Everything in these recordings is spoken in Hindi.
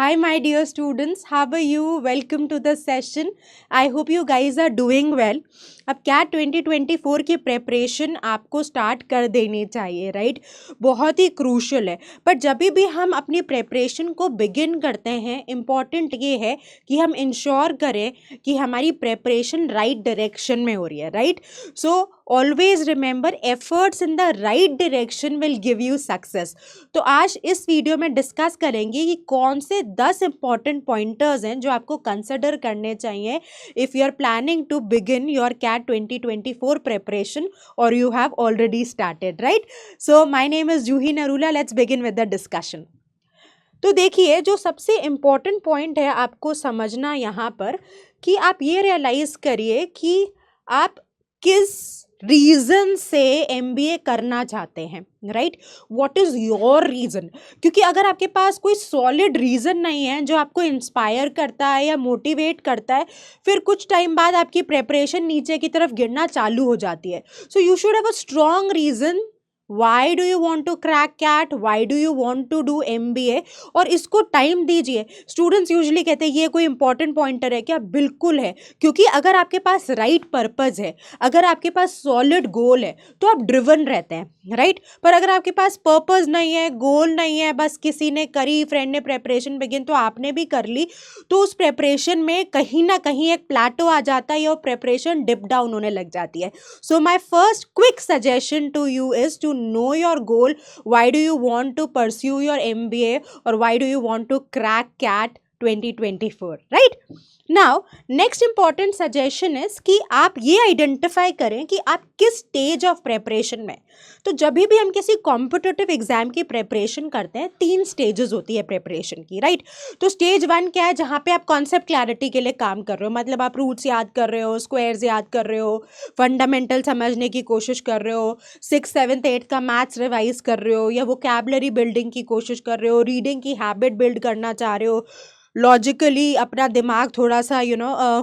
Hi, my dear students. How are you? Welcome to the session. I hope you guys are doing well. अब कैट 2024 की प्रेपरेशन आपको स्टार्ट कर देनी चाहिए, राइट? बहुत ही क्रूशल है. बट जब भी हम अपनी प्रेपरेशन को बिगिन करते हैं, इम्पॉर्टेंट ये है कि हम इंश्योर करें कि हमारी प्रेपरेशन राइट डायरेक्शन में हो रही है, right? So always remember efforts in the right direction will give you success. तो आज इस वीडियो में डिस्कस करेंगे कि कौन से 10 इंपॉर्टेंट पॉइंटर्स हैं जो आपको कंसिडर करने चाहिए if you are planning to begin your CAT 2024 preparation और you have already started, right? So my name is Juhi Narula. Let's begin with the discussion. तो देखिए, जो सबसे इम्पॉर्टेंट पॉइंट है आपको समझना यहाँ पर कि आप ये रियलाइज़ करिए कि आप किस रीज़न से एमबीए करना चाहते हैं, right? What is your reason? क्योंकि अगर आपके पास कोई सॉलिड रीज़न नहीं है जो आपको इंस्पायर करता है या मोटिवेट करता है, फिर कुछ टाइम बाद आपकी प्रेपरेशन नीचे की तरफ गिरना चालू हो जाती है. So you should have a strong reason. Why do you want to crack CAT, why do you want to do MBA, और इसको टाइम दीजिए. स्टूडेंट्स यूजुअली कहते हैं ये कोई इंपॉर्टेंट पॉइंटर है क्या? बिल्कुल है. क्योंकि अगर आपके पास राइट पर्पज़ है, अगर आपके पास सॉलिड गोल है, तो आप ड्रिवन रहते हैं, राइट? पर अगर आपके पास पर्पज़ नहीं है, गोल नहीं है, बस किसी ने करी, फ्रेंड ने प्रेपरेशन बिगिन तो आपने भी कर ली, तो उस प्रेपरेशन में कहीं ना कहीं एक प्लेटो आ जाता है और प्रेपरेशन डिप डाउन होने लग जाती है. So my first quick suggestion to you is to know your goal. Why do you want to pursue your MBA, or why do you want to crack CAT 2024, right? Now next important suggestion is कि आप ये आइडेंटिफाई करें कि आप किस स्टेज ऑफ प्रेपरेशन में. तो जब भी हम किसी कॉम्पिटिटिव एग्जाम की प्रेपरेशन करते हैं, 3 स्टेजेस होती है प्रेपरेशन की, राइट? तो स्टेज 1 क्या है? जहाँ पे आप कॉन्सेप्ट क्लैरिटी के लिए काम कर रहे हो, मतलब आप रूट्स याद कर रहे हो, स्क्वायर्स याद कर रहे हो, फंडामेंटल समझने की कोशिश कर रहे हो, 6th 7th 8th का मैथ्स रिवाइज कर रहे हो, या वोकैबुलरी बिल्डिंग की कोशिश कर रहे हो, रीडिंग की हैबिट बिल्ड करना चाह रहे हो, लॉजिकली अपना दिमाग थोड़ा सा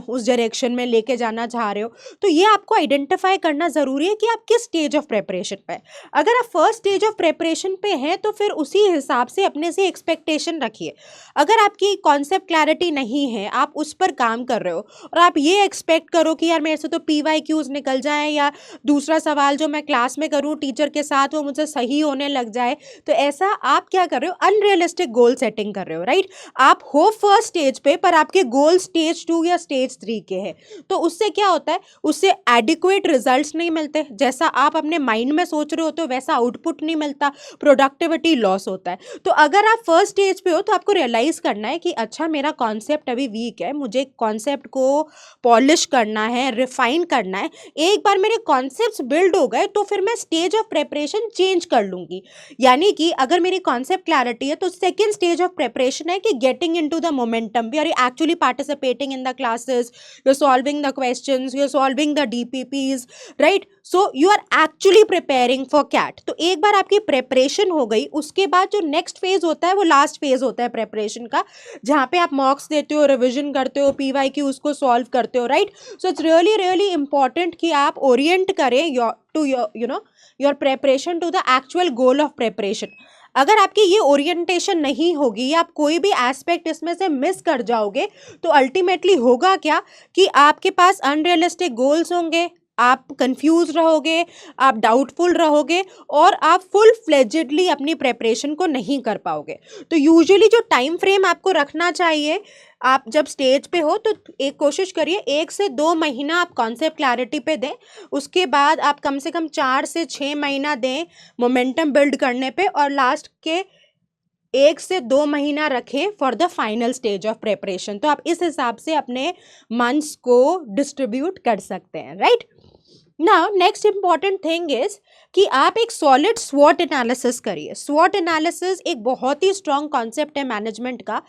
उस डायरेक्शन में लेके जाना चाह रहे हो. तो ये आपको आइडेंटिफाई करना ज़रूरी है कि आप किस स्टेज ऑफ प्रेपरेशन पे है. अगर आप फर्स्ट स्टेज ऑफ प्रेपरेशन पे हैं तो फिर उसी हिसाब से अपने से एक्सपेक्टेशन रखिए. अगर आपकी कॉन्सेप्ट क्लैरिटी नहीं है, आप उस पर काम कर रहे हो और आप ये एक्सपेक्ट करो कि यार मेरे से तो PYQs निकल जाए, या दूसरा सवाल जो मैं क्लास में करूँ टीचर के साथ वो मुझसे सही होने लग जाए, तो ऐसा आप क्या कर रहे हो? अनरियलिस्टिक गोल सेटिंग कर रहे हो, राइट? आप हो फर्स्ट स्टेज पे पर आपके गोल स्टेज 2 या स्टेज 3 के हैं. तो उससे क्या होता है? उससे एडिक्वेट रिजल्ट्स नहीं मिलते. जैसा आप अपने माइंड में सोच रहे होते हो वैसा आउटपुट नहीं मिलता, प्रोडक्टिविटी लॉस होता है. तो अगर आप फर्स्ट स्टेज पे हो तो आपको रियलाइज करना है कि अच्छा मेरा कॉन्सेप्ट अभी वीक है, मुझे कॉन्सेप्ट को पॉलिश करना है, रिफाइन करना है. एक बार मेरे कॉन्सेप्ट्स बिल्ड हो गए तो फिर मैं स्टेज ऑफ प्रेपरेशन चेंज कर लूंगी. यानी कि अगर मेरी कॉन्सेप्ट क्लैरिटी है तो सेकेंड स्टेज ऑफ प्रेपरेशन है कि getting into the momentum, where you're actually participating in the classes, you're solving the questions, you're solving the DPPs, right? So you are actually preparing for CAT. तो एक बार आपकी प्रेपरेशन हो गई, उसके बाद जो नेक्स्ट फेज होता है वो लास्ट फेज होता है प्रेपरेशन का, जहाँ पे आप मॉक्स देते हो, रिविजन करते हो, PYQ उसको सॉल्व करते हो, right? So it's really really important कि आप ओरिएंट करें your preparation to the actual goal of preparation. अगर आपकी ये ओरिएंटेशन नहीं होगी या आप कोई भी एस्पेक्ट इसमें से मिस कर जाओगे, तो अल्टीमेटली होगा क्या कि आपके पास अनरियलिस्टिक गोल्स होंगे, आप कंफ्यूज रहोगे, आप डाउटफुल रहोगे और आप फुल फ्लेजेडली अपनी प्रेपरेशन को नहीं कर पाओगे. तो यूजुअली जो टाइम फ्रेम आपको रखना चाहिए, आप जब स्टेज पे हो तो एक कोशिश करिए 1 से 2 महीना आप कॉन्सेप्ट क्लैरिटी पे दें. उसके बाद आप कम से कम 4 से 6 महीना दें मोमेंटम बिल्ड करने पे, और लास्ट के 1 से 2 महीना रखें for the final stage of preparation. तो आप इस हिसाब से अपने मंथ्स को डिस्ट्रीब्यूट कर सकते हैं, right? Now next important thing is कि आप एक सॉलिड स्वॉट एनालिसिस करिए. स्वॉट एनालिसिस एक बहुत ही स्ट्रॉन्ग कॉन्सेप्ट है मैनेजमेंट का,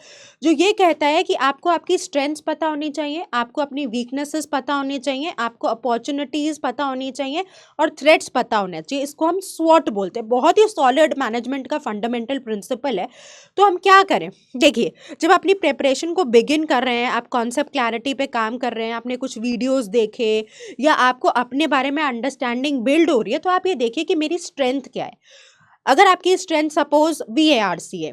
जो ये कहता है कि आपको आपकी स्ट्रेंथ्स पता होनी चाहिए, आपको अपनी वीकनेसेस पता होनी चाहिए, आपको अपॉर्चुनिटीज़ पता होनी चाहिए और थ्रेट्स पता होने चाहिए. इसको हम स्वॉट बोलते हैं. बहुत ही सॉलिड मैनेजमेंट का फंडामेंटल प्रिंसिपल है. तो हम क्या करें? देखिए, जब अपनी प्रेपरेशन को बिगिन कर रहे हैं, आप कॉन्सेप्ट क्लैरिटी पे काम कर रहे हैं, आपने कुछ वीडियोज़ देखे या आपको अपने बारे में अंडरस्टैंडिंग बिल्ड हो रही है, तो आप ये देखिए कि मेरी स्ट्रेंथ क्या है. अगर आपकी स्ट्रेंथ सपोज VARC है,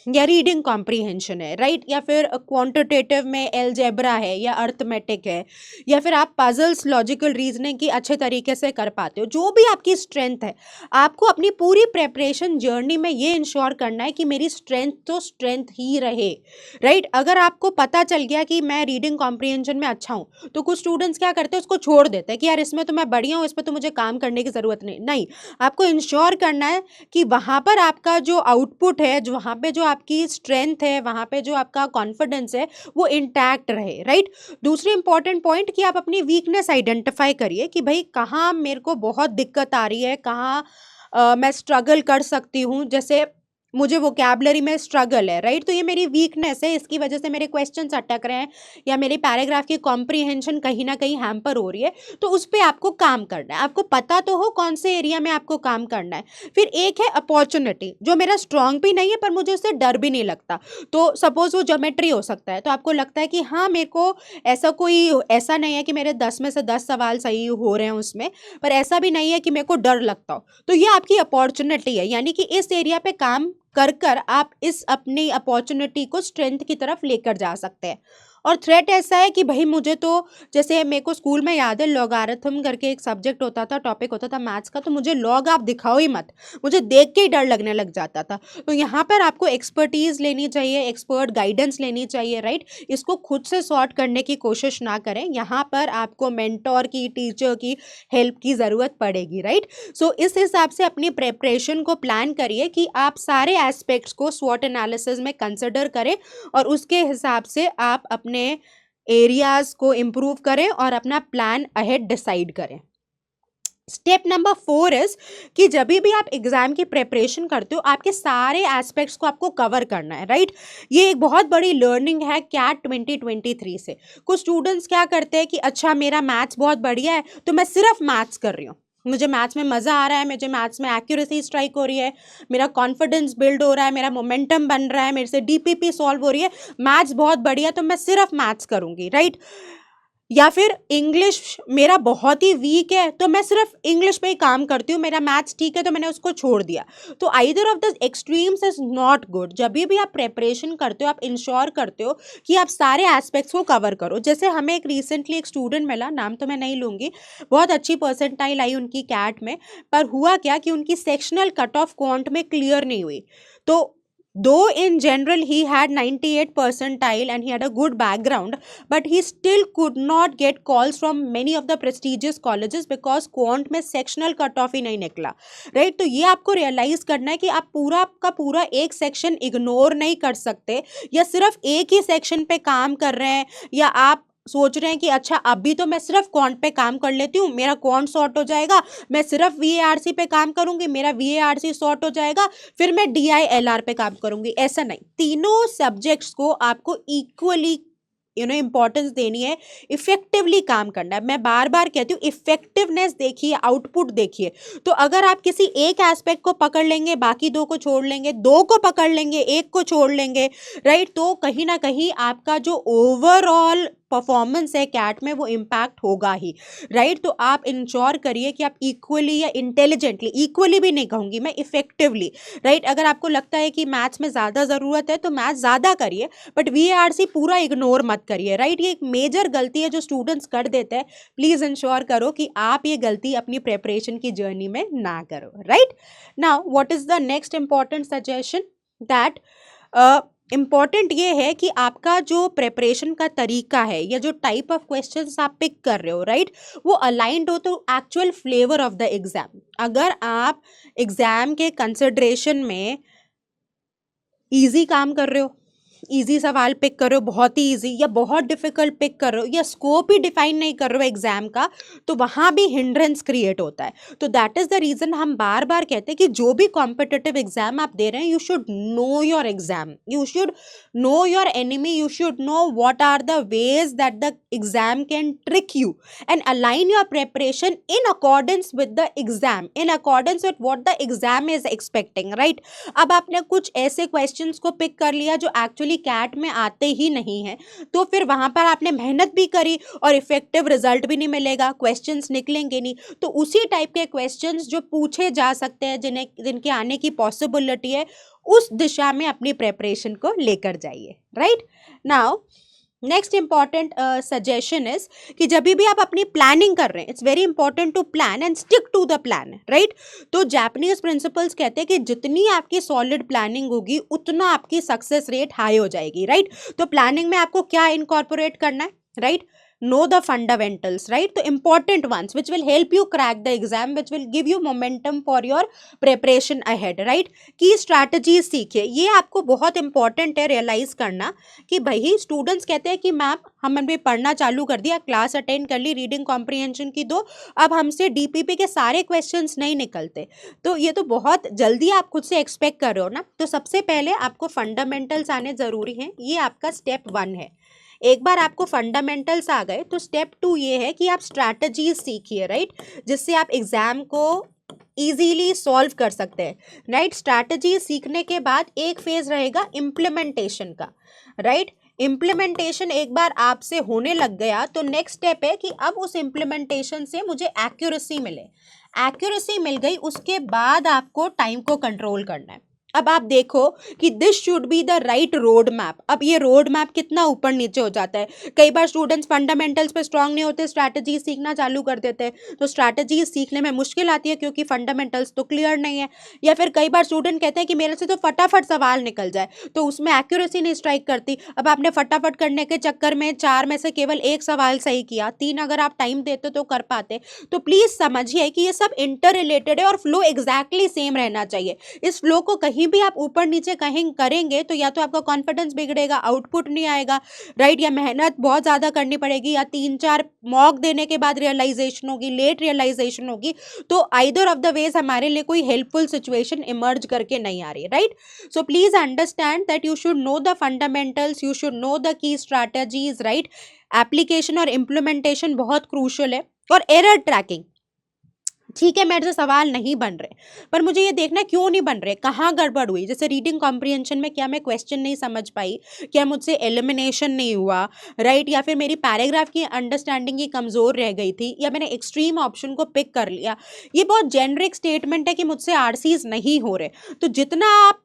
या रीडिंग कॉम्प्रीहेंशन है, राइट, या फिर क्वांटिटेटिव में एलजेब्रा है या अर्थमेटिक है, या फिर आप पजल्स लॉजिकल रीजनिंग की अच्छे तरीके से कर पाते हो, जो भी आपकी स्ट्रेंथ है, आपको अपनी पूरी प्रेपरेशन जर्नी में ये इंश्योर करना है कि मेरी स्ट्रेंथ तो स्ट्रेंथ ही रहे, राइट। अगर आपको पता चल गया कि मैं रीडिंग कॉम्प्रीहेंशन में अच्छा हूँ, तो कुछ स्टूडेंट्स क्या करते हैं, उसको छोड़ देते हैं कि यार इसमें तो मैं बढ़िया हूँ, इसमें तो मुझे काम करने की ज़रूरत नहीं। आपको इंश्योर करना है कि वहाँ पर आपका जो आउटपुट है, जो वहाँ पे जो आपकी स्ट्रेंथ है, वहाँ पे जो आपका कॉन्फिडेंस है, वो इंटैक्ट रहे, राइट। दूसरी इंपॉर्टेंट पॉइंट कि आप अपनी वीकनेस आइडेंटिफाई करिए कि भाई कहाँ मेरे को बहुत दिक्कत आ रही है, कहाँ मैं स्ट्रगल कर सकती हूँ। जैसे मुझे वोकैबुलरी में स्ट्रगल है, राइट, तो ये मेरी वीकनेस है, इसकी वजह से मेरे क्वेश्चंस अटक रहे हैं या मेरी पैराग्राफ की कॉम्प्रीहेंशन कहीं ना कहीं हैम्पर हो रही है, तो उस पर आपको काम करना है। आपको पता तो हो कौन से एरिया में आपको काम करना है। फिर एक है अपॉर्चुनिटी, जो मेरा स्ट्रांग भी नहीं है पर मुझे उससे डर भी नहीं लगता। तो सपोज वो ज्योमेट्री हो सकता है, तो आपको लगता है कि हाँ मेरे को ऐसा नहीं है कि मेरे 10 में से 10 सवाल सही हो रहे हैं उसमें, पर ऐसा भी नहीं है कि मेरे को डर लगता हो। तो ये आपकी अपॉर्चुनिटी है, यानी कि इस एरिया पे काम कर आप इस अपनी अपॉर्चुनिटी को स्ट्रेंथ की तरफ लेकर जा सकते हैं। और थ्रेट ऐसा है कि भाई मुझे तो, जैसे मेरे को स्कूल में याद है लॉगरिथम करके एक सब्जेक्ट होता था, टॉपिक होता था मैथ्स का, तो मुझे लॉग आप दिखाओ ही मत, मुझे देख के ही डर लगने लग जाता था। तो यहाँ पर आपको एक्सपर्टीज लेनी चाहिए, एक्सपर्ट गाइडेंस लेनी चाहिए, राइट। इसको खुद से सॉर्ट करने की कोशिश ना करें, यहाँ पर आपको मेंटोर की, टीचर की हेल्प की ज़रूरत पड़ेगी, राइट। सो इस हिसाब से अपनी प्रेपरेशन को प्लान करिए कि आप सारे एस्पेक्ट्स को स्वॉट एनालिसिस में कंसिडर करें और उसके हिसाब से आप अपने एरियाज को इम्प्रूव करें और अपना प्लान अहेड डिसाइड करें। स्टेप नंबर 4 इज कि जब भी आप एग्जाम की प्रेपरेशन करते हो, आपके सारे एस्पेक्ट्स को आपको कवर करना है, राइट। ये एक बहुत बड़ी लर्निंग है कैट 2023 से। कुछ स्टूडेंट्स क्या करते हैं कि अच्छा मेरा मैथ्स बहुत बढ़िया है तो मैं सिर्फ मैथ्स कर रही हूँ, मुझे मैथ्स में मज़ा आ रहा है, मुझे मैथ्स में एक्यूरेसी स्ट्राइक हो रही है, मेरा कॉन्फिडेंस बिल्ड हो रहा है, मेरा मोमेंटम बन रहा है, मेरे से डीपीपी सॉल्व हो रही है, मैथ्स बहुत बढ़िया, तो मैं सिर्फ मैथ्स करूँगी, राइट। या फिर इंग्लिश मेरा बहुत ही वीक है तो मैं सिर्फ इंग्लिश पे ही काम करती हूँ, मेरा मैथ्स ठीक है तो मैंने उसको छोड़ दिया। तो either of the extremes is not good. जब भी आप प्रेपरेशन करते हो, आप इंश्योर करते हो कि आप सारे एस्पेक्ट्स को कवर करो। जैसे हमें एक रिसेंटली एक स्टूडेंट मिला, नाम तो मैं नहीं लूँगी, बहुत अच्छी परसेंटाइल आई उनकी कैट में, पर हुआ क्या कि उनकी सेक्शनल कट ऑफ क्वांट में क्लियर नहीं हुई। तो though in general he had 98 percentile and he had a good background, but he still could not get calls from many of the prestigious colleges because quant में sectional cut off ही नहीं निकला, right। तो ये आपको realize करना है कि आप पूरा का पूरा एक सेक्शन इग्नोर नहीं कर सकते, या सिर्फ एक ही सेक्शन पे काम कर रहे हैं, या आप सोच रहे हैं कि अच्छा अभी तो मैं सिर्फ क्वांट पे काम कर लेती हूँ, मेरा क्वांट सॉर्ट हो जाएगा, मैं सिर्फ वीएआरसी पे काम करूंगी, मेरा वीएआरसी सॉर्ट हो जाएगा, फिर मैं डीआईएलआर पे काम करूंगी। ऐसा नहीं, तीनों सब्जेक्ट्स को आपको इक्वली इंपॉर्टेंस देनी है, इफेक्टिवली काम करना है। मैं बार बार कहती हूँ इफेक्टिवनेस देखिए, आउटपुट देखिए। तो अगर आप किसी एक एस्पेक्ट को पकड़ लेंगे, बाकी दो को छोड़ लेंगे, दो को पकड़ लेंगे, एक को छोड़ लेंगे, राइट, तो कहीं ना कहीं आपका जो ओवरऑल परफॉर्मेंस है कैट में वो इम्पैक्ट होगा ही, राइट। तो आप इंश्योर करिए कि आप इक्वली या इंटेलिजेंटली, इक्वली भी नहीं कहूँगी मैं, इफेक्टिवली, राइट। अगर आपको लगता है कि मैथ्स में ज़्यादा ज़रूरत है तो मैथ्स ज़्यादा करिए, बट वीएआरसी पूरा इग्नोर मत करिए, राइट। ये एक मेजर गलती है जो स्टूडेंट्स कर देते हैं। प्लीज़ इंश्योर करो कि आप ये गलती अपनी प्रेपरेशन की जर्नी में ना करो, right. Now what is the next important suggestion, that important ये है कि आपका जो प्रेपरेशन का तरीका है या जो टाइप ऑफ क्वेश्चंस आप पिक कर रहे हो, राइट, वो अलाइंड हो तो actual flavour of the exam. अगर आप एग्जाम के कंसिडरेशन में इजी काम कर रहे हो, इजी सवाल पिक कर रहे हो, बहुत ही इजी, या बहुत डिफिकल्ट पिक कर रहे हो, या स्कोप ही डिफाइन नहीं कर रहे हो एग्जाम का, तो वहाँ भी हिंड्रेंस क्रिएट होता है। तो दैट इज़ द रीज़न हम बार बार कहते हैं कि जो भी कॉम्पिटिटिव एग्जाम आप दे रहे हैं, you should know your exam, you should know your enemy, you should know what are the ways that the exam can trick you, and align your preparation in accordance with the exam, in accordance with what the exam is expecting, right. अब आपने कुछ ऐसे क्वेश्चंस को पिक कर लिया जो एक्चुअली एक्चुअली कैट में आते ही नहीं हैं, तो फिर वहाँ पर आपने मेहनत भी करी और इफेक्टिव रिजल्ट भी नहीं मिलेगा, क्वेश्चंस निकलेंगे नहीं। तो उसी टाइप के क्वेश्चंस जो पूछे जा सकते हैं, जिनके आने की पॉसिबिलिटी है, उस दिशा में अपनी प्रेपरेशन को लेकर जाइए, right. Now next important suggestion is कि जब भी आप अपनी प्लानिंग कर रहे हैं, it's very important to plan and stick to the plan, right. तो जापानीज प्रिंसिपल्स कहते हैं कि जितनी आपकी सॉलिड प्लानिंग होगी उतना आपकी सक्सेस रेट हाई हो जाएगी, राइट। तो प्लानिंग में आपको क्या इनकॉर्पोरेट करना है, right, know the fundamentals, right, the important ones which will help you crack the exam, which will give you momentum for your preparation ahead, right। की strategies सीखिए, ये आपको बहुत इंपॉर्टेंट है रियलाइज करना कि भाई स्टूडेंट्स कहते हैं कि मैम हमने पढ़ना चालू कर दिया, क्लास अटेंड कर ली, रीडिंग कॉम्प्रिहेंशन की दो, अब हमसे डीपीपी के सारे क्वेश्चंस नहीं निकलते। तो ये तो बहुत जल्दी आप खुद से एक्सपेक्ट कर रहे हो ना। तो सबसे पहले आपको फंडामेंटल्स आने जरूरी हैं, ये आपका स्टेप 1 है। एक बार आपको फंडामेंटल्स आ गए तो स्टेप 2 ये है कि आप स्ट्रैटेजीज सीखिए, राइट, जिससे आप एग्जाम को इजीली सॉल्व कर सकते हैं, राइट। स्ट्रैटेजी सीखने के बाद एक फेज रहेगा इम्प्लीमेंटेशन का, राइट। इम्प्लीमेंटेशन एक बार आपसे होने लग गया तो नेक्स्ट स्टेप है कि अब उस इम्प्लीमेंटेशन से मुझे एक्यूरेसी मिले। एक्यूरेसी मिल गई, उसके बाद आपको टाइम को कंट्रोल करना है। अब आप देखो कि this should be the right road map. अब ये रोड मैप कितना ऊपर नीचे हो जाता है, कई बार स्टूडेंट्स फंडामेंटल्स पे स्ट्रांग नहीं होते, स्ट्रैटेजी सीखना चालू कर देते हैं, तो स्ट्रैटेजी सीखने में मुश्किल आती है क्योंकि फंडामेंटल्स तो क्लियर नहीं है। या फिर कई बार स्टूडेंट कहते हैं कि मेरे से तो फटाफट सवाल निकल जाए, तो उसमें एक्यूरेसी नहीं स्ट्राइक करती। अब आपने फटाफट करने के चक्कर में 4 में से केवल 1 सवाल सही किया, 3 अगर आप टाइम देते तो कर पाते। तो प्लीज समझिए कि ये सब इंटर रिलेटेड है और फ्लो एग्जैक्टली सेम रहना चाहिए। इस फ्लो को कहीं भी आप ऊपर नीचे कहीं करेंगे तो या तो आपका कॉन्फिडेंस बिगड़ेगा, आउटपुट नहीं आएगा, राइट, या मेहनत बहुत ज़्यादा करनी पड़ेगी, या 3-4 मॉक देने के बाद रियलाइजेशन होगी, लेट रियलाइजेशन होगी। तो आइदर ऑफ द वेज हमारे लिए कोई हेल्पफुल सिचुएशन इमर्ज करके नहीं आ रही, right. So please understand that you should know the fundamentals, you should know the key strategies, right. Application और इम्प्लीमेंटेशन बहुत क्रूशल है। और एरर ट्रैकिंग, ठीक है मेरे से सवाल नहीं बन रहे, पर मुझे ये देखना क्यों नहीं बन रहे, कहाँ गड़बड़ हुई। जैसे रीडिंग कॉम्प्रिहेंशन में क्या मैं क्वेश्चन नहीं समझ पाई, क्या मुझसे एलिमिनेशन नहीं हुआ, राइट, या फिर मेरी पैराग्राफ की अंडरस्टैंडिंग ही कमज़ोर रह गई थी, या मैंने एक्सट्रीम ऑप्शन को पिक कर लिया। ये बहुत जेनरिक स्टेटमेंट है कि मुझसे आरसीज नहीं हो रहे। तो जितना आप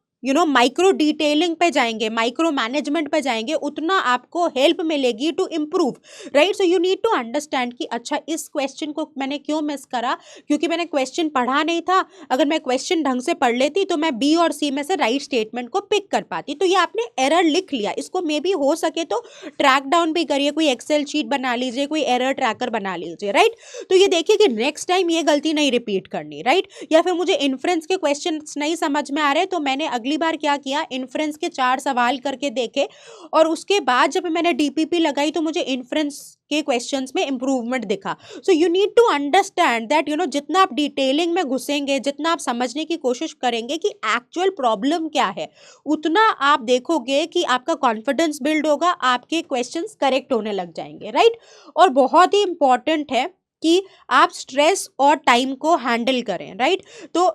माइक्रो डिटेलिंग पे जाएंगे, माइक्रो मैनेजमेंट पे जाएंगे, उतना आपको हेल्प मिलेगी to improve, right. So you need to understand कि अच्छा इस क्वेश्चन को मैंने क्यों मिस करा, क्योंकि मैंने क्वेश्चन पढ़ा नहीं था। अगर मैं क्वेश्चन ढंग से पढ़ लेती तो मैं बी और सी में से राइट स्टेटमेंट को पिक कर पाती। तो ये आपने एरर लिख लिया, इसको मे बी हो सके तो ट्रैक डाउन भी करिए, कोई एक्सेल शीट बना लीजिए, कोई एरर ट्रैकर बना लीजिए, राइट। तो ये देखिए कि नेक्स्ट टाइम ये गलती नहीं रिपीट करनी, राइट। या फिर मुझे इन्फ्रेंस के क्वेश्चन नहीं समझ में आ रहे तो मैंने अगली बार क्या किया, इन्फ्रेंस के 4 सवाल करके देखे, और उसके बाद जब मैंने डीपीपी लगाई तो मुझे इन्फ्रेंस के क्वेश्चंस में इंप्रूवमेंट दिखा। So you need to understand that जितना आप डिटेलिंग में घुसेंगे, जितना आप समझने की कोशिश करेंगे कि एक्चुअल प्रॉब्लम क्या है, उतना आप देखोगे कि आपका कॉन्फिडेंस बिल्ड होगा, आपके क्वेश्चंस करेक्ट होने लग जाएंगे, राइट। और बहुत ही इंपॉर्टेंट है कि आप स्ट्रेस और टाइम को हैंडल करें, राइट। तो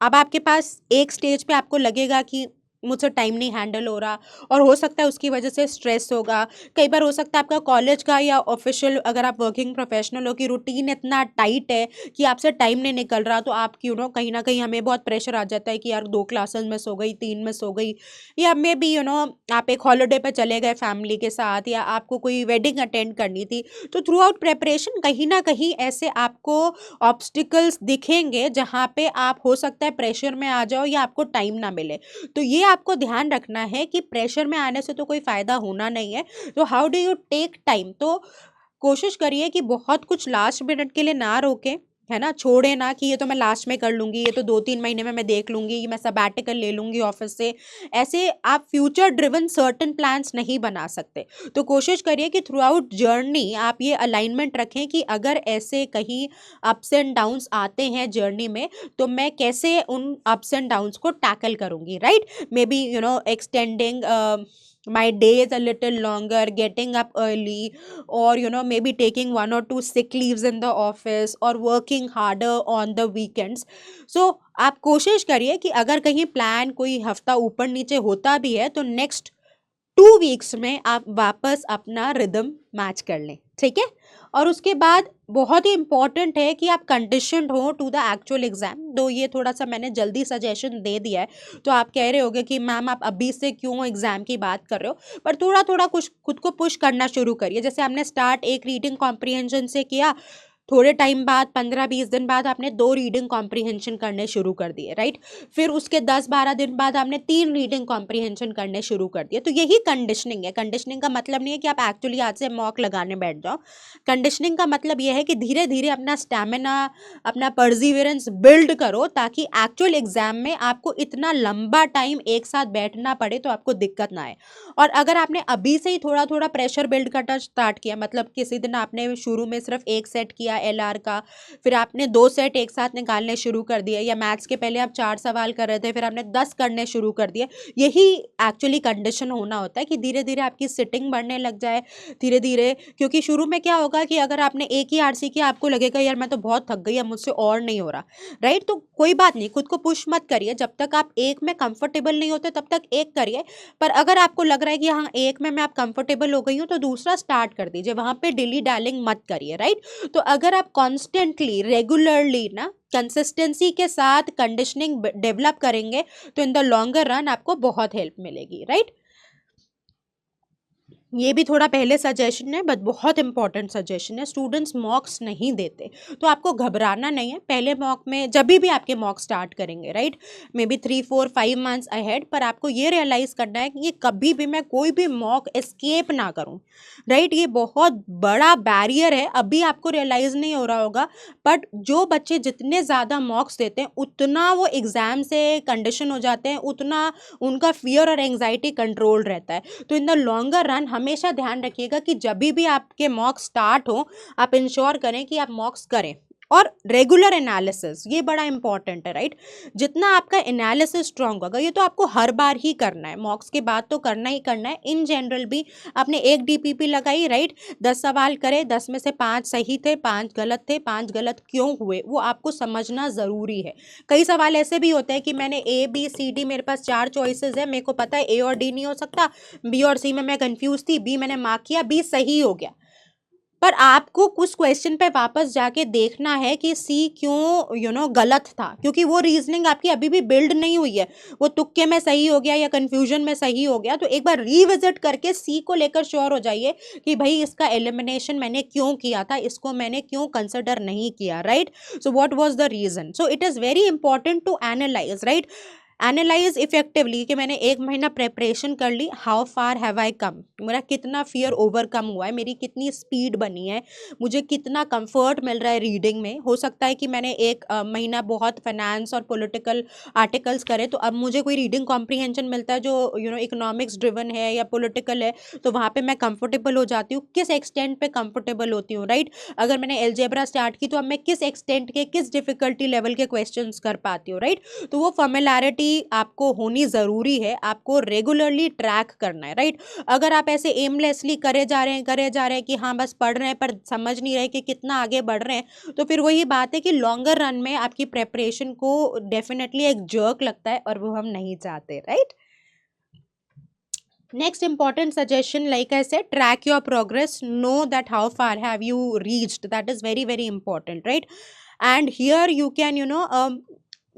अब आपके पास एक स्टेज पे आपको लगेगा कि मुझसे टाइम नहीं हैंडल हो रहा, और हो सकता है उसकी वजह से स्ट्रेस होगा। कई बार हो सकता है आपका कॉलेज का या ऑफिशियल, अगर आप वर्किंग प्रोफेशनल हो, कि रूटीन इतना टाइट है कि आपसे टाइम नहीं निकल रहा, तो आप कहीं ना कहीं हमें बहुत प्रेशर आ जाता है कि यार 2 क्लासेस मिस हो गई, 3 मिस हो गई, या मे बी आप एक हॉलीडे पे चले गए फैमिली के साथ, या आपको कोई वेडिंग अटेंड करनी थी। तो थ्रू आउट प्रेपरेशन कहीं ना कहीं ऐसे आपको ऑब्स्टिकल्स दिखेंगे जहाँ पे आप हो सकता है प्रेशर में आ जाओ या आपको टाइम ना मिले। तो ये आपको ध्यान रखना है कि प्रेशर में आने से तो कोई फायदा होना नहीं है। तो how do you take time, तो कोशिश करिए कि बहुत कुछ लास्ट मिनट के लिए ना रोके, है ना, छोड़े ना कि ये तो मैं लास्ट में कर लूंगी, ये तो 2-3 महीने में मैं देख लूंगी, ये मैं सबैटिकल ले लूंगी ऑफिस से। ऐसे आप फ्यूचर ड्रिवन सर्टेन प्लान्स नहीं बना सकते। तो कोशिश करिए कि थ्रू आउट जर्नी आप ये अलाइनमेंट रखें कि अगर ऐसे कहीं अप्स एंड डाउन्स आते हैं जर्नी में, तो मैं कैसे उन अप्स एंड डाउन्स को टैकल करूंगी, right. Maybe extending my day is a little longer, getting up early, or maybe taking 1 or 2 sick leaves in the office, or working harder on the weekends. So आप कोशिश करिए कि अगर कहीं प्लान कोई हफ्ता ऊपर नीचे होता भी है तो नेक्स्ट 2 वीक्स में आप वापस अपना रिदम मैच कर लें, ठीक है। और उसके बाद बहुत ही इंपॉर्टेंट है कि आप कंडीशनड हो टू द एक्चुअल एग्जाम। तो ये थोड़ा सा मैंने जल्दी सजेशन दे दिया है, तो आप कह रहे होगे कि मैम आप अभी से क्यों एग्जाम की बात कर रहे हो, पर थोड़ा थोड़ा कुछ खुद को पुश करना शुरू करिए। जैसे हमने स्टार्ट एक रीडिंग कॉम्प्रिहेंशन से किया, थोड़े टाइम बाद 15-20 दिन बाद आपने 2 रीडिंग कॉम्प्रिहेंशन करने शुरू कर दिए, राइट। फिर उसके 10-12 दिन बाद आपने 3 रीडिंग कॉम्प्रिहेंशन करने शुरू कर दिए। तो यही कंडीशनिंग है। कंडीशनिंग का मतलब नहीं है कि आप एक्चुअली आज से मॉक लगाने बैठ जाओ। कंडीशनिंग का मतलब यह है कि धीरे धीरे अपना स्टैमिना, अपना परसिवियरेंस बिल्ड करो, ताकि एक्चुअल एग्जाम में आपको इतना लंबा टाइम एक साथ बैठना पड़े तो आपको दिक्कत ना आए। और अगर आपने अभी से ही थोड़ा थोड़ा प्रेशर बिल्ड करना स्टार्ट किया, मतलब किसी दिन आपने शुरू में सिर्फ एक सेट किया एलआर का, फिर आपने 2 सेट एक साथ निकालने शुरू कर दिए, या मैथ्स के पहले आप 4 सवाल कर रहे थे फिर आपने 10 करने शुरू कर दिए, यही एक्चुअली कंडीशन होना होता है कि धीरे धीरे आपकी सिटिंग बढ़ने लग जाए धीरे धीरे। क्योंकि शुरू में क्या होगा कि अगर आपने एक ही आरसी किया, आपको लगेगा यार मैं तो बहुत थक गई, अब मुझसे और नहीं हो रहा, राइट। तो कोई बात नहीं, खुद को पुश मत करिए। जब तक आप एक में कंफर्टेबल नहीं होते तब तक एक करिए, पर अगर आपको लग रहा है कि हाँ एक में मैं आप कंफर्टेबल हो गई हूँ तो दूसरा स्टार्ट कर दीजिए, वहां पे डिली डालिंग मत करिए, राइट। तो अगर आप कॉन्स्टेंटली रेगुलरली ना कंसिस्टेंसी के साथ कंडीशनिंग डेवलप करेंगे तो इन द लॉन्गर रन आपको बहुत हेल्प मिलेगी, राइट। ये भी थोड़ा पहले सजेशन है बट बहुत इंपॉर्टेंट सजेशन है। स्टूडेंट्स मॉक्स नहीं देते, तो आपको घबराना नहीं है। पहले मॉक में जब भी आपके मॉक स्टार्ट करेंगे, right, may be 3-4-5 months ahead, पर आपको ये रियलाइज करना है कि ये कभी भी मैं कोई भी मॉक एस्केप ना करूं, राइट। ये बहुत बड़ा बैरियर है, अभी आपको रियलाइज नहीं हो रहा होगा, बट जो बच्चे जितने ज़्यादा मॉक्स देते हैं उतना वो एग्जाम से कंडीशन हो जाते हैं, उतना उनका फियर और एंग्जाइटी कंट्रोल रहता है। तो इन द लॉन्गर रन हमेशा ध्यान रखिएगा कि जब भी आपके मॉक स्टार्ट हो, आप इंश्योर करें कि आप मॉक्स करें। और रेगुलर एनालिसिस ये बड़ा इंपॉर्टेंट है, राइट। जितना आपका एनालिसिस स्ट्रांग होगा, ये तो आपको हर बार ही करना है, मॉक्स के बाद तो करना ही करना है। इन जनरल भी आपने एक डीपीपी लगाई, राइट, 10 सवाल करे, 10 में से 5 सही थे, 5 गलत थे, 5 गलत क्यों हुए वो आपको समझना ज़रूरी है। कई सवाल ऐसे भी होते हैं कि मैंने ABCD, मेरे पास 4 चॉइसेस है, मेरे को पता है A और D नहीं हो सकता, B और C में मैं कंफ्यूज थी, B मैंने मार्क किया, B सही हो गया। पर आपको कुछ क्वेश्चन पे वापस जाके देखना है कि सी क्यों गलत था, क्योंकि वो रीजनिंग आपकी अभी भी बिल्ड नहीं हुई है, वो तुक्के में सही हो गया या कंफ्यूजन में सही हो गया। तो एक बार रीविजिट करके सी को लेकर श्योर हो जाइए कि भाई इसका एलिमिनेशन मैंने क्यों किया था, इसको मैंने क्यों कंसिडर नहीं किया, right. So what was the reason. So it is very important to analyse, right, analyse effectively कि मैंने 1 महीना प्रेपरेशन कर ली, हाउ फार हैव आई कम, मेरा कितना फियर ओवरकम हुआ है, मेरी कितनी स्पीड बनी है, मुझे कितना कंफर्ट मिल रहा है रीडिंग में। हो सकता है कि मैंने 1 महीना बहुत फाइनेंस और पॉलिटिकल आर्टिकल्स करे, तो अब मुझे कोई रीडिंग कॉम्प्रिहेंशन मिलता है जो इकोनॉमिक्स ड्रिवन है या पॉलिटिकल है, तो वहाँ पे मैं कंफर्टेबल हो जाती हूँ। किस एक्सटेंट पे कंफर्टेबल होती हूँ, राइट। अगर मैंने एलजेब्रा स्टार्ट की तो अब मैं किस एक्सटेंट के, किस डिफिकल्टी लेवल के क्वेश्चन कर पाती हूँ, राइट। तो वो फॉर्मेलिटी आपको होनी ज़रूरी है, आपको रेगुलरली ट्रैक करना है, राइट। अगर आप ऐसे एमलेसली करे जा रहे हैं कि हाँ बस पढ़ रहे हैं पर समझ नहीं रहे कि कितना आगे बढ़ रहे हैं, तो फिर वही बात है कि लॉन्गर रन में आपकी प्रेपरेशन को डेफिनेटली एक जर्क लगता है और वो हम नहीं चाहते, right. Next important suggestion, like I said, track your progress, know that how far have you reached, that is very very important, right. And here you can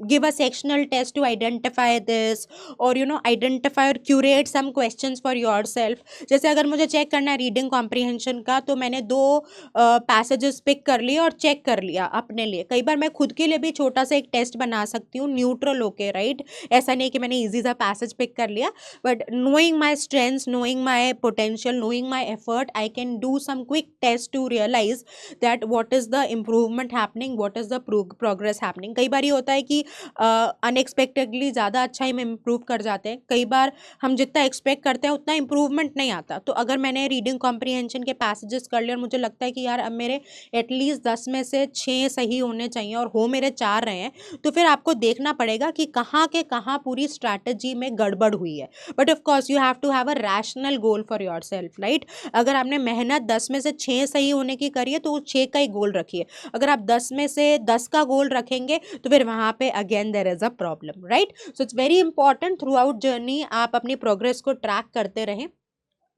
give a sectional test to identify this, or identify or curate some questions for yourself. जैसे अगर मुझे चेक करना है रीडिंग कॉम्प्रिहेंशन का, तो मैंने 2 पैसेजेस पिक कर लिए और चेक कर लिया अपने लिए। कई बार मैं खुद के लिए भी छोटा सा एक टेस्ट बना सकती हूँ न्यूट्रल होके, राइट। ऐसा नहीं कि मैंने ईजी सा पैसेज पिक कर लिया, but knowing my strengths, knowing my potential, knowing my effort, I can do some quick test to realize that what is the improvement happening, what is the progress happening. कई बार ये होता है कि अनएक्सपेक्टेडली ज़्यादा अच्छा ही इम्प्रूव कर जाते हैं, कई बार हम जितना एक्सपेक्ट करते हैं उतना इम्प्रूवमेंट नहीं आता। तो अगर मैंने रीडिंग कॉम्प्रिहेंशन के पैसेजेस कर लिए और मुझे लगता है कि यार अब मेरे एटलीस्ट 10 में से 6 सही होने चाहिए और हो मेरे 4 रहे हैं, तो फिर आपको देखना पड़ेगा कि कहाँ के कहाँ पूरी स्ट्रैटेजी में गड़बड़ हुई है। But of course you have to have a rational goal for yourself, right. अगर आपने मेहनत 10 में से 6 सही होने की करी है तो 6 का ही गोल रखिए। अगर आप 10 में से 10 का गोल रखेंगे तो फिर वहाँ पे again there is a problem, right. So it's very important throughout journey आप अपनी प्रोग्रेस को ट्रैक करते रहें।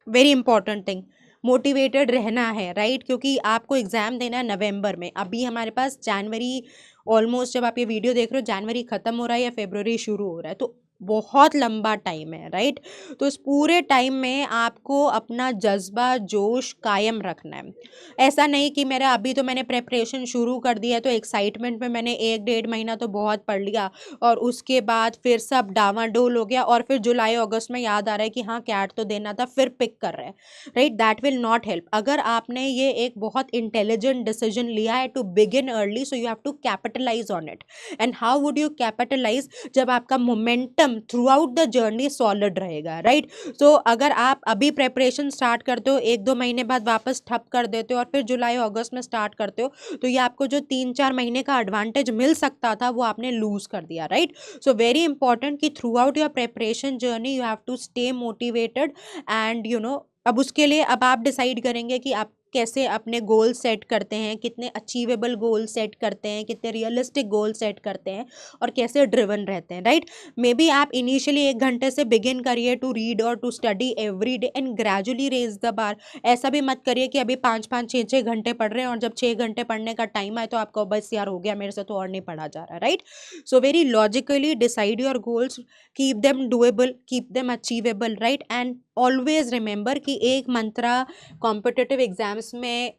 वेरी इंपॉर्टेंट थिंग, मोटिवेटेड रहना है, राइट? क्योंकि आपको एग्जाम देना है नवंबर में, अभी हमारे पास जनवरी ऑलमोस्ट, जब आप ये वीडियो देख रहे हो जनवरी खत्म हो रहा है या फरवरी शुरू हो रहा है, तो बहुत लंबा टाइम है, राइट? तो इस पूरे टाइम में आपको अपना जज्बा जोश कायम रखना है। ऐसा नहीं कि मेरा अभी तो मैंने प्रेपरेशन शुरू कर दिया है तो एक्साइटमेंट में मैंने 1 डेढ़ महीना तो बहुत पढ़ लिया और उसके बाद फिर सब डावाडोल हो गया और फिर जुलाई अगस्त में याद आ रहा है कि हाँ कैट तो देना था, फिर पिक कर रहे हैं, right? That will not help. अगर आपने ये एक बहुत इंटेलिजेंट डिसीजन लिया है to begin early, so you have to capitalise on it. And how would you capitalise? जब आपका momentum throughout the journey solid रहेगा, राइट? सो अगर आप अभी प्रेपरेशन स्टार्ट करते हो, 1 2 महीने बाद वापस ठप कर देते हो और फिर जुलाई अगस्त में स्टार्ट करते हो, तो ये आपको जो 3 4 महीने का एडवांटेज मिल सकता था वो आपने लूज कर दिया, राइट? सो वेरी इंपॉर्टेंट कि throughout your preparation journey you have to stay motivated and अब उसके लिए अब आप डिसाइड करेंगे कि आप कैसे अपने गोल सेट करते हैं, कितने अचीवेबल गोल सेट करते हैं, कितने रियलिस्टिक गोल सेट करते हैं और कैसे ड्रिवन रहते हैं, राइट? मे बी आप इनिशियली 1 घंटे से बिगिन करिए टू रीड और to study every day and gradually raise the bar. ऐसा भी मत करिए कि अभी 5 5 6 6 घंटे पढ़ रहे हैं और जब 6 घंटे पढ़ने का टाइम आए तो आपको बस यार हो गया मेरे से तो और नहीं पढ़ा जा रहा, right? So very logically decide your goals, keep them doable, keep them achievable, right? And always remember कि एक मंत्रा कॉम्पिटिटिव एग्जाम्स में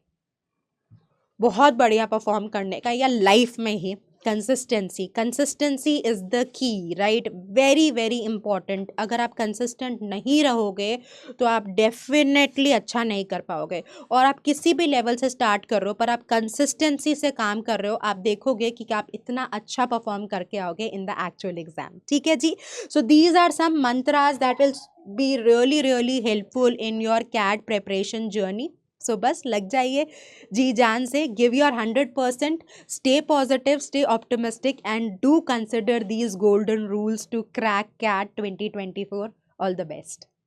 बहुत बढ़िया परफॉर्म करने का या लाइफ में ही, consistency, consistency is the key, right? Very very important. अगर आप कंसिस्टेंट नहीं रहोगे तो आप डेफिनेटली अच्छा नहीं कर पाओगे। और आप किसी भी लेवल से स्टार्ट कर रहे हो पर आप कंसिस्टेंसी से काम कर रहे हो, आप देखोगे कि आप इतना अच्छा परफॉर्म करके आओगे इन द एक्चुअल एग्जाम, ठीक है जी? So these are some mantras that will be really really helpful in your CAT preparation journey. So बस लग जाइए जी जान से, give your 100%, stay positive, stay optimistic, and do consider these golden rules to crack CAT 2024. All the best.